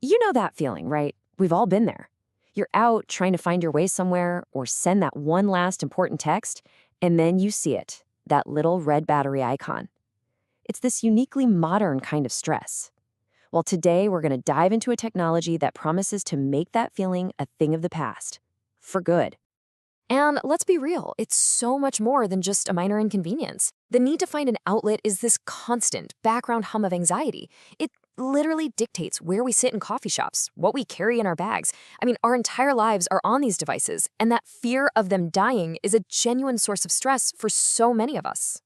You know that feeling, right? We've all been there. You're out trying to find your way somewhere or send that one last important text, and then you see it, that little red battery icon. It's this uniquely modern kind of stress. Well, today we're going to dive into a technology that promises to make that feeling a thing of the past, for good. And let's be real, it's so much more than just a minor inconvenience. The need to find an outlet is this constant background hum of anxiety. It literally dictates where we sit in coffee shops, what we carry in our bags. I mean, our entire lives are on these devices, and that fear of them dying is a genuine source of stress for so many of us.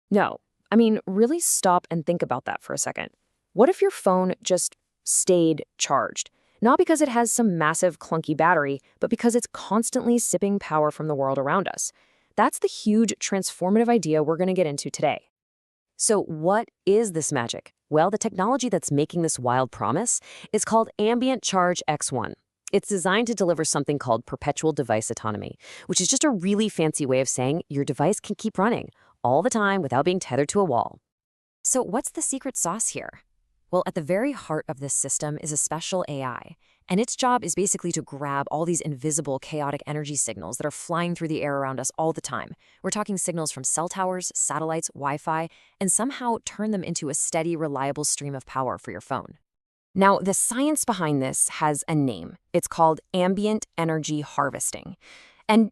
No, I mean, really stop and think about that for a second. What if your phone just stayed charged? Not because it has some massive clunky battery, but because it's constantly sipping power from the world around us. That's the huge transformative idea we're going to get into today. So what is this magic? Well, the technology that's making this wild promise is called Ambient Charge X1. It's designed to deliver something called perpetual device autonomy, which is just a really fancy way of saying your device can keep running all the time without being tethered to a wall. So what's the secret sauce here? Well, at the very heart of this system is a special AI, and its job is basically to grab all these invisible, chaotic energy signals that are flying through the air around us all the time. We're talking signals from cell towers, satellites, Wi-Fi, and somehow turn them into a steady, reliable stream of power for your phone. Now, the science behind this has a name. It's called ambient energy harvesting. And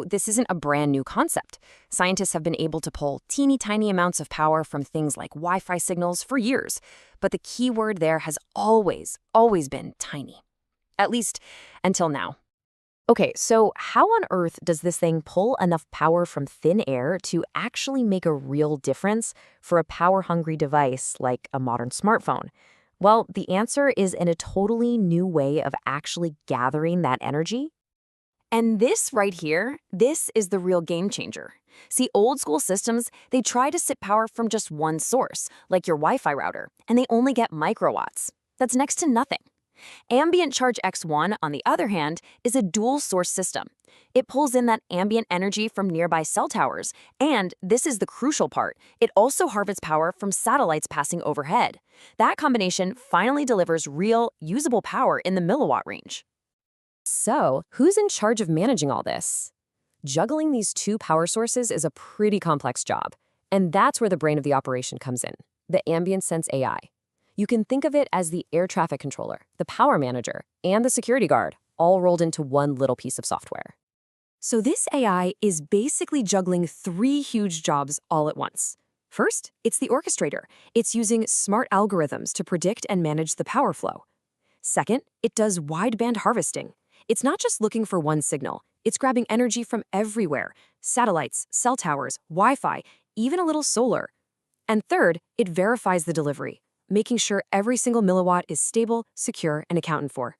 this isn't a brand new concept. Scientists have been able to pull teeny tiny amounts of power from things like Wi-Fi signals for years. But the key word there has always been tiny. At least until now. Okay, so how on earth does this thing pull enough power from thin air to actually make a real difference for a power-hungry device like a modern smartphone? Well, the answer is in a totally new way of actually gathering that energy. And this right here, this is the real game changer. See, old school systems, they try to sip power from just one source, like your Wi-Fi router, and they only get microwatts. That's next to nothing. Ambient Charge X1, on the other hand, is a dual-source system. It pulls in that ambient energy from nearby cell towers, and this is the crucial part, it also harvests power from satellites passing overhead. That combination finally delivers real, usable power in the milliwatt range. So, who's in charge of managing all this? Juggling these two power sources is a pretty complex job, and that's where the brain of the operation comes in, the Ambient-Sense AI. You can think of it as the air traffic controller, the power manager, and the security guard, all rolled into one little piece of software. So this AI is basically juggling three huge jobs all at once. First, it's the orchestrator. It's using smart algorithms to predict and manage the power flow. Second, it does wideband harvesting. It's not just looking for one signal. It's grabbing energy from everywhere, satellites, cell towers, Wi-Fi, even a little solar. And third, it verifies the delivery, making sure every single milliwatt is stable, secure, and accounted for.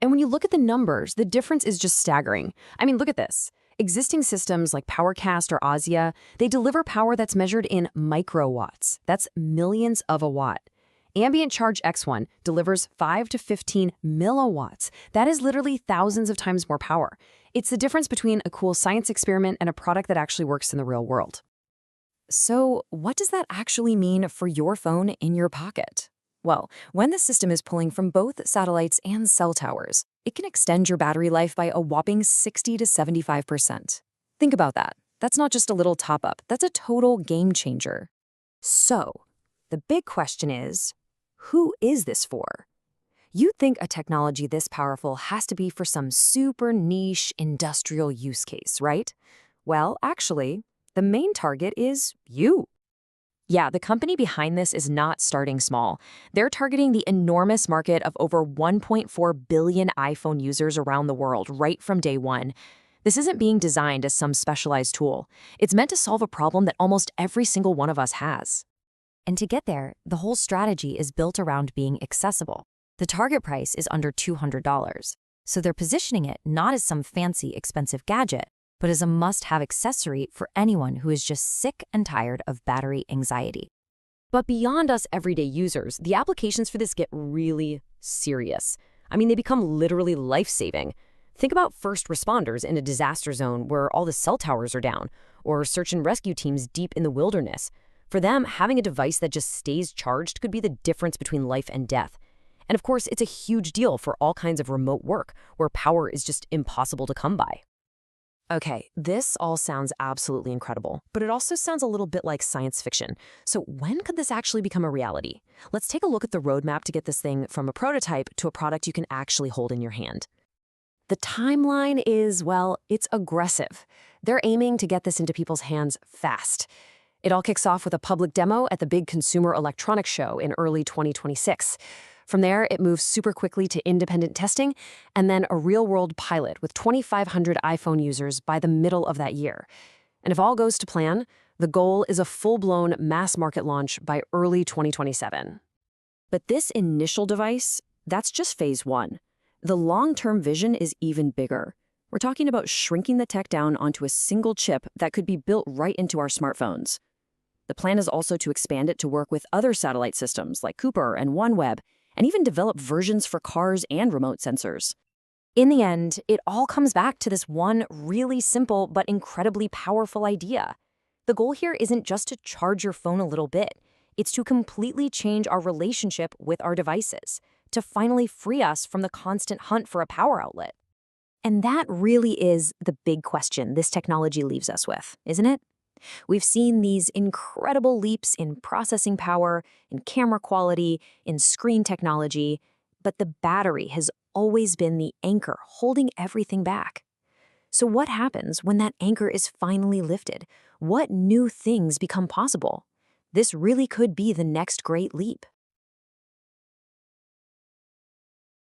And when you look at the numbers, the difference is just staggering. I mean, look at this. Existing systems like PowerCast or Asia, they deliver power that's measured in microwatts. That's millions of a watt. Ambient Charge X1 delivers 5 to 15 milliwatts. That is literally thousands of times more power. It's the difference between a cool science experiment and a product that actually works in the real world. So, what does that actually mean for your phone in your pocket? Well, when the system is pulling from both satellites and cell towers, it can extend your battery life by a whopping 60 to 75%. Think about that. That's not just a little top-up. That's a total game changer. So, the big question is, who is this for? You'd think a technology this powerful has to be for some super niche industrial use case, right? Well, actually, the main target is you. Yeah, the company behind this is not starting small. They're targeting the enormous market of over 1.4 billion iPhone users around the world right from day one. This isn't being designed as some specialized tool. It's meant to solve a problem that almost every single one of us has. And to get there, the whole strategy is built around being accessible. The target price is under $200, so they're positioning it not as some fancy, expensive gadget, but as a must-have accessory for anyone who is just sick and tired of battery anxiety. But beyond us everyday users, the applications for this get really serious. I mean, they become literally life-saving. Think about first responders in a disaster zone where all the cell towers are down, or search and rescue teams deep in the wilderness. For them, having a device that just stays charged could be the difference between life and death. And of course, it's a huge deal for all kinds of remote work where power is just impossible to come by. Okay, this all sounds absolutely incredible, but it also sounds a little bit like science fiction. So when could this actually become a reality? Let's take a look at the roadmap to get this thing from a prototype to a product you can actually hold in your hand. The timeline is, well, it's aggressive. They're aiming to get this into people's hands fast. It all kicks off with a public demo at the big Consumer Electronics Show in early 2026. From there, it moves super quickly to independent testing and then a real-world pilot with 2,500 iPhone users by the middle of that year. And if all goes to plan, the goal is a full-blown mass market launch by early 2027. But this initial device, that's just phase one. The long-term vision is even bigger. We're talking about shrinking the tech down onto a single chip that could be built right into our smartphones. The plan is also to expand it to work with other satellite systems like Cooper and OneWeb, and even develop versions for cars and remote sensors. In the end, it all comes back to this one really simple but incredibly powerful idea. The goal here isn't just to charge your phone a little bit. It's to completely change our relationship with our devices, to finally free us from the constant hunt for a power outlet. And that really is the big question this technology leaves us with, isn't it? We've seen these incredible leaps in processing power, in camera quality, in screen technology, but the battery has always been the anchor holding everything back. So what happens when that anchor is finally lifted? What new things become possible? This really could be the next great leap.